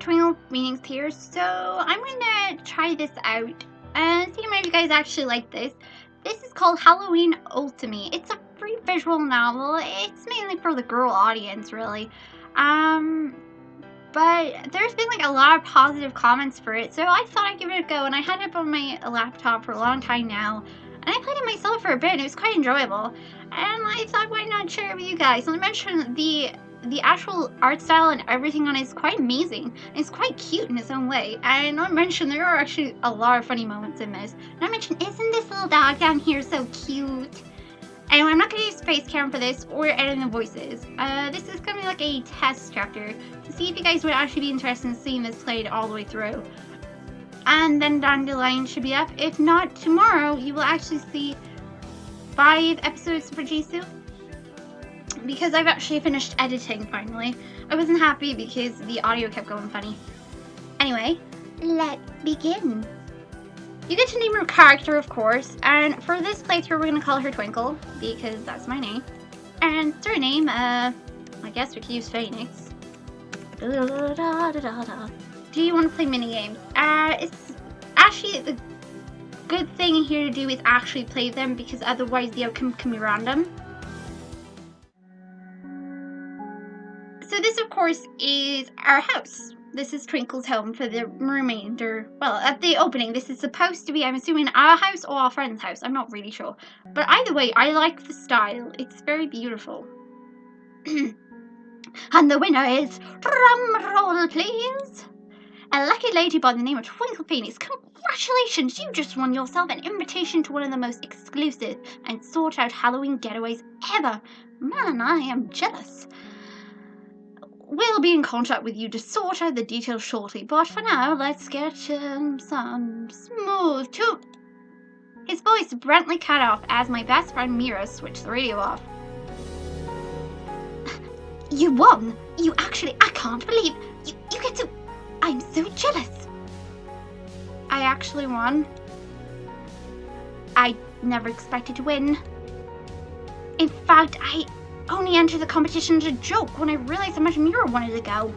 TwinklePhoenix here, so I'm gonna try this out and see if you guys actually like this. This is called Halloween Otome. It's a free visual novel. It's mainly for the girl audience, really. But there's been like a lot of positive comments for it, so I thought I'd give it a go, and I had it up on my laptop for a long time now. And I played it myself for a bit, and it was quite enjoyable. And I thought, why not share it with you guys? And I mentioned the actual art style and everything on it is quite amazing. And it's quite cute in its own way. And I mentioned there are actually a lot of funny moments in this. And I mentioned, isn't this little dog down here so cute? Anyway, I'm not going to use face cam for this or edit the voices. This is going to be like a test chapter to see if you guys would actually be interested in seeing this played all the way through. And then down the line should be up. If not, tomorrow you will actually see 5 episodes for Jisoo. Because I've actually finished editing finally. I wasn't happy because the audio kept going funny. Anyway, let's begin. You get to name your character, of course, and for this playthrough we're going to call her Twinkle, because that's my name. And surname, I guess we could use Phoenix. Do you want to play minigames? It's actually the good thing here to do is actually play them, because otherwise the outcome can be random. So this, of course, is our house. This is Twinkle's home for the remainder. Well, at the opening, this is supposed to be, I'm assuming, our house or our friend's house. I'm not really sure. But either way, I like the style. It's very beautiful. And the winner is, drum roll please, a lucky lady by the name of TwinklePhoenix. Congratulations, you just won yourself an invitation to one of the most exclusive and sought out Halloween getaways ever. Man, I am jealous. We'll be in contact with you to sort out the details shortly, but for now, let's get some smooth to... His voice abruptly cut off as my best friend Mira switched the radio off. You won! You actually, I can't believe, you get to... I'm so jealous. I actually won. I never expected to win. In fact, I only entered the competition as a joke when I realized how much Mira wanted to go.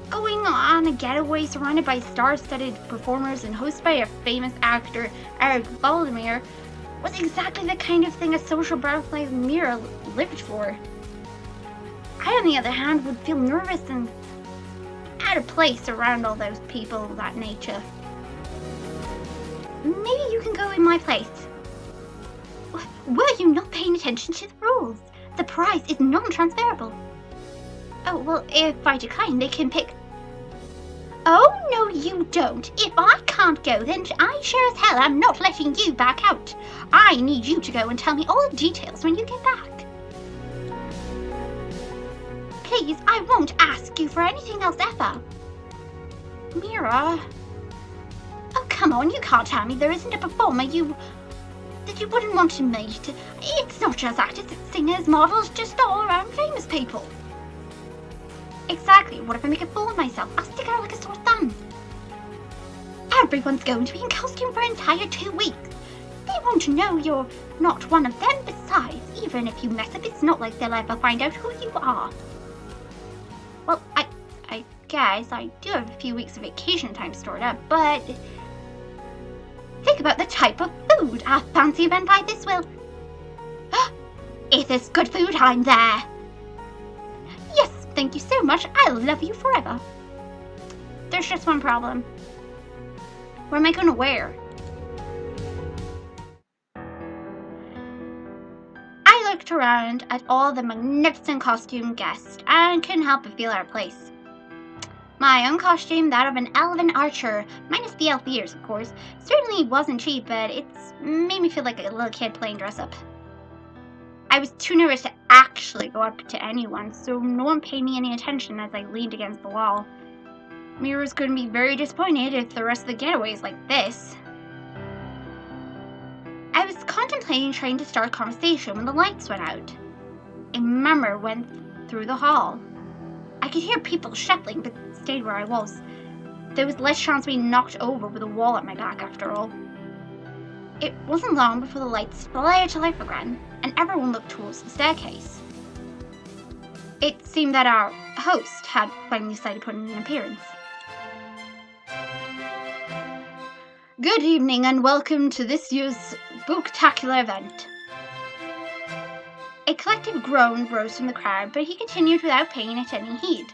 Going on a getaway surrounded by star-studded performers and hosted by a famous actor, Annual Valdemar, was exactly the kind of thing a social butterfly Mira lived for. I, on the other hand, would feel nervous and out of place around all those people of that nature. Maybe you can go in my place. Were you not paying attention to the rules? The prize is non-transferable. Oh, well, if I decline, they can pick... Oh, no, you don't. If I can't go, then I sure as hell am not letting you back out. I need you to go and tell me all the details when you get back. Please, I won't ask you for anything else ever. Mira... Oh, come on, you can't tell me there isn't a performer that you wouldn't want to meet. It's not just actors, it's singers, models, just all around famous people. Exactly, what if I make a fool of myself? I'll stick out like a sore thumb. Everyone's going to be in costume for an entire 2 weeks. They won't know you're not one of them. Besides, even if you mess up, it's not like they'll ever find out who you are. Well, I guess I do have a few weeks of vacation time stored up, but... Think about the type of food a fancy event like this will... If there's good food, I'm there. Yes, thank you so much. I'll love you forever. There's just one problem. What am I going to wear? I looked around at all the magnificent costume guests and couldn't help but feel out of place. My own costume, that of an elven archer, minus the elf ears, of course, certainly wasn't cheap, but it's made me feel like a little kid playing dress-up. I was too nervous to actually go up to anyone, so no one paid me any attention as I leaned against the wall. Mira's going to be very disappointed if the rest of the getaway is like this. I was contemplating trying to start a conversation when the lights went out. A murmur went through the hall. I could hear people shuffling, but stayed where I was. There was less chance of being knocked over with a wall at my back, after all. It wasn't long before the lights flared to life again, and everyone looked towards the staircase. It seemed that our host had finally decided to put in an appearance. Good evening and welcome to this year's Booktacular event. A collective groan rose from the crowd, but he continued without paying it any heed.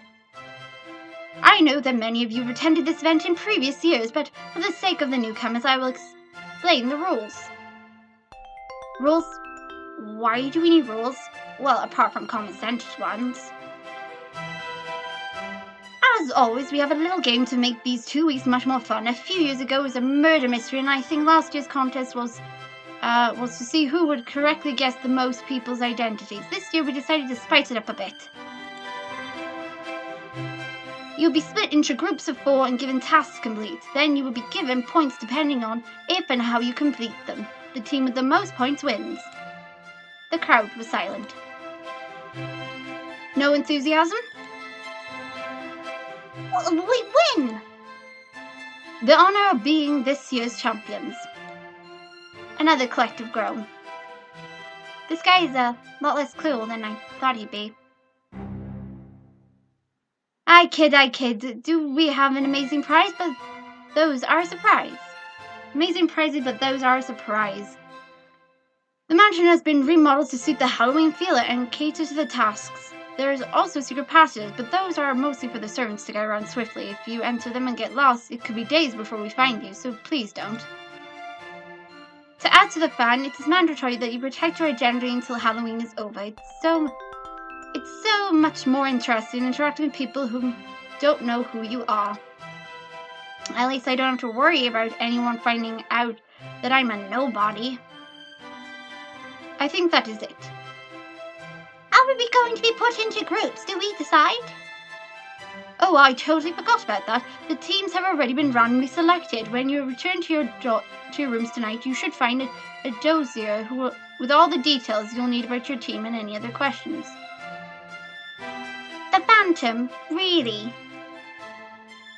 I know that many of you have attended this event in previous years, but for the sake of the newcomers, I will explain the rules. Rules? Why do we need rules? Well, apart from common sense ones. As always, we have a little game to make these 2 weeks much more fun. A few years ago it was a murder mystery, and I think last year's contest was to see who would correctly guess the most people's identities. This year we decided to spice it up a bit. You'll be split into groups of 4 and given tasks to complete. Then you will be given points depending on if and how you complete them. The team with the most points wins. The crowd was silent. No enthusiasm? We win! The honor of being this year's champions. Another collective groan. This guy is a lot less cruel than I thought he'd be. I kid. Do we have an amazing prize? But those are a surprise. Amazing prizes, but those are a surprise. The mansion has been remodeled to suit the Halloween feel and cater to the tasks. There's also secret passages, but those are mostly for the servants to get around swiftly. If you enter them and get lost, it could be days before we find you, so please don't. To add to the fun, it is mandatory that you protect your identity until Halloween is over. It's so much more interesting interacting with people who don't know who you are. At least I don't have to worry about anyone finding out that I'm a nobody. I think that is it. Are we going to be put into groups? Do we decide? Oh, I totally forgot about that. The teams have already been randomly selected. When you return to your rooms tonight, you should find a dossier with all the details you'll need about your team and any other questions. The Phantom? Really?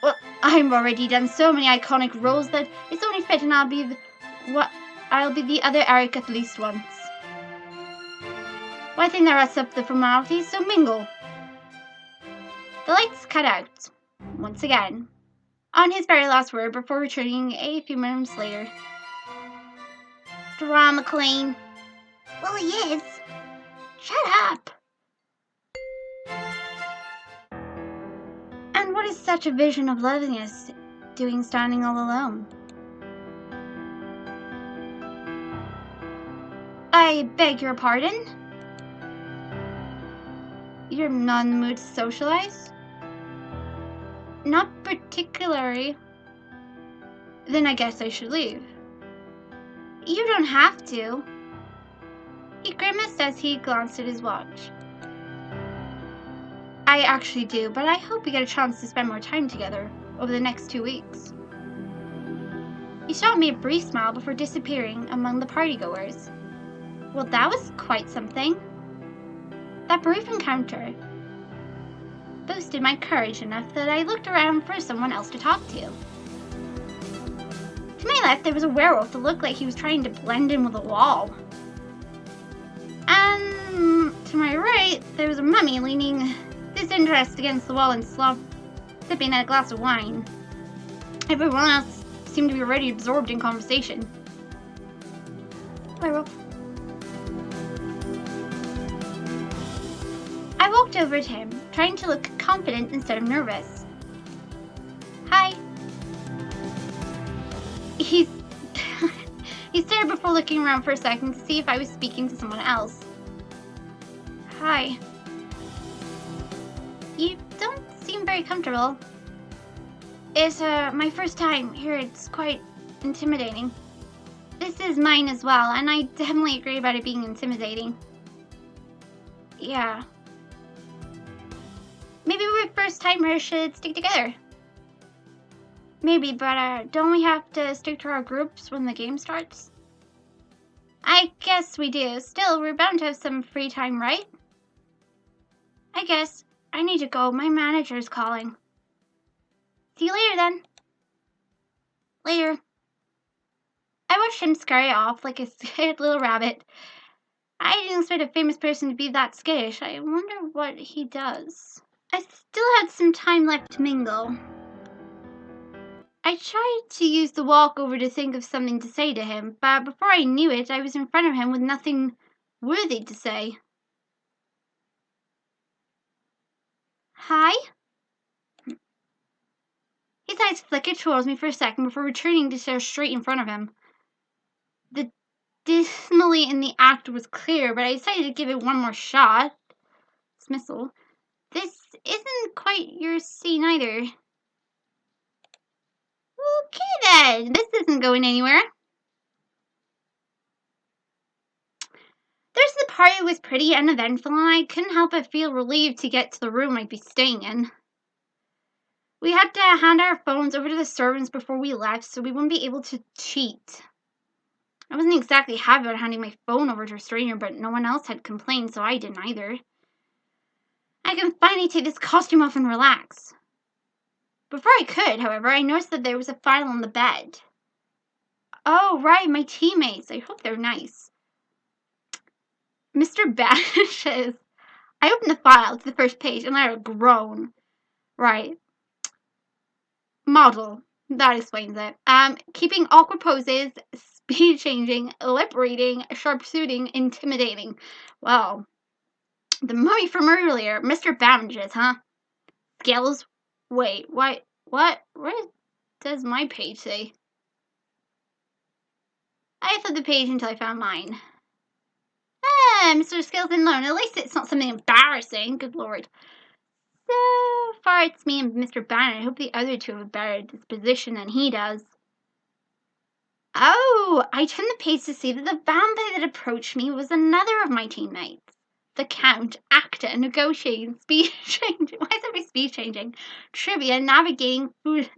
Well, I've already done so many iconic roles that it's only fitting I'll be the other Eric at least once. Well, I think that wraps up the formalities, so mingle. The lights cut out, once again, on his very last word before returning a few minutes later. Drama queen. Well, he is. Shut up. And what is such a vision of loveliness doing standing all alone? I beg your pardon? You're not in the mood to socialize? Not particularly. Then I guess I should leave. You don't have to. He grimaced as he glanced at his watch. I actually do, but I hope we get a chance to spend more time together over the next 2 weeks. He shot me a brief smile before disappearing among the partygoers. Well, that was quite something. That brief encounter boosted my courage enough that I looked around for someone else to talk to. To my left, there was a werewolf that looked like he was trying to blend in with a wall. And to my right, there was a mummy leaning disinterested against the wall and sipping at a glass of wine. Everyone else seemed to be already absorbed in conversation. Werewolf. I walked over to him, trying to look confident instead of nervous. Hi. He stared before looking around for a second to see if I was speaking to someone else. Hi. You don't seem very comfortable. It's my first time here. It's quite intimidating. This is mine as well, and I definitely agree about it being intimidating. Yeah. Maybe we first-timers should stick together. Maybe, but don't we have to stick to our groups when the game starts? I guess we do. Still, we're bound to have some free time, right? I guess. I need to go. My manager's calling. See you later, then. Later. I watched him scurry off like a scared little rabbit. I didn't expect a famous person to be that skittish. I wonder what he does. I still had some time left to mingle. I tried to use the walkover to think of something to say to him, but before I knew it, I was in front of him with nothing worthy to say. Hi? His eyes flickered towards me for a second before returning to stare straight in front of him. The dismally in the act was clear, but I decided to give it one more shot. Dismissal. This isn't quite your scene either. Okay then, this isn't going anywhere. The rest of the party was pretty uneventful, and I couldn't help but feel relieved to get to the room I'd be staying in. We had to hand our phones over to the servants before we left, so we wouldn't be able to cheat. I wasn't exactly happy about handing my phone over to a stranger, but no one else had complained, so I didn't either. I can finally take this costume off and relax. Before I could, however, I noticed that there was a file on the bed. Oh, right, my teammates. I hope they're nice. Mr. Banish's. I opened the file to the first page and let out a groan. Right. Model. That explains it. Keeping awkward poses, speed changing, lip reading, sharpshooting, intimidating. Well, the mummy from earlier, Mr. Banish's, huh? Skills? Wait, what? What does my page say? I flipped the page until I found mine. Ah, Mr. Skills and Learn. At least it's not something embarrassing. Good lord. So far it's me and Mr. Banner. I hope the other two have a better disposition than he does. Oh, I turned the page to see that the vampire that approached me was another of my teammates. The Count, actor, negotiating, speed changing. Why is everybody speed changing? Trivia, navigating, food.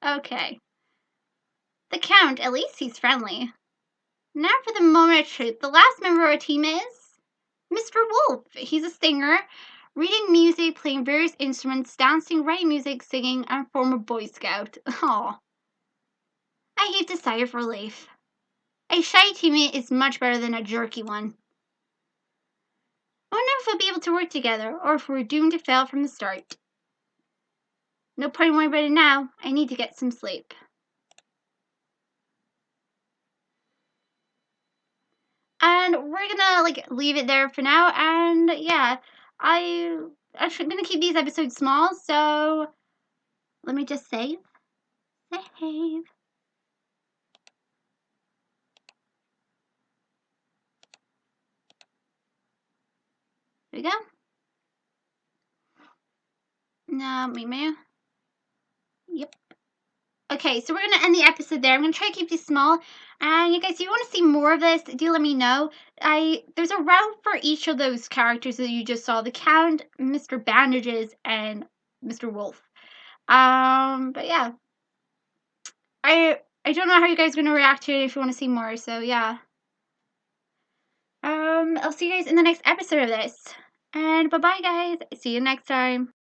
Okay. The Count, at least he's friendly. Now for the moment of truth. The last member of our team is Mr. Wolf. He's a singer, reading music, playing various instruments, dancing, writing music, singing, and former Boy Scout. Aw. I heaved a sigh of relief. A shy teammate is much better than a jerky one. I wonder if we'll be able to work together, or if we're doomed to fail from the start. No point in worrying about it now. I need to get some sleep. And we're gonna leave it there for now. And yeah, I'm gonna keep these episodes small. So let me just save. Save. There we go. No, me. Yep. Okay, so we're going to end the episode there. I'm going to try to keep these small. And you guys, if you want to see more of this, do let me know. There's a route for each of those characters that you just saw. The Count, Mr. Bandages, and Mr. Wolf. But yeah. I don't know how you guys are going to react to it if you want to see more. So yeah. I'll see you guys in the next episode of this. And bye-bye, guys. See you next time.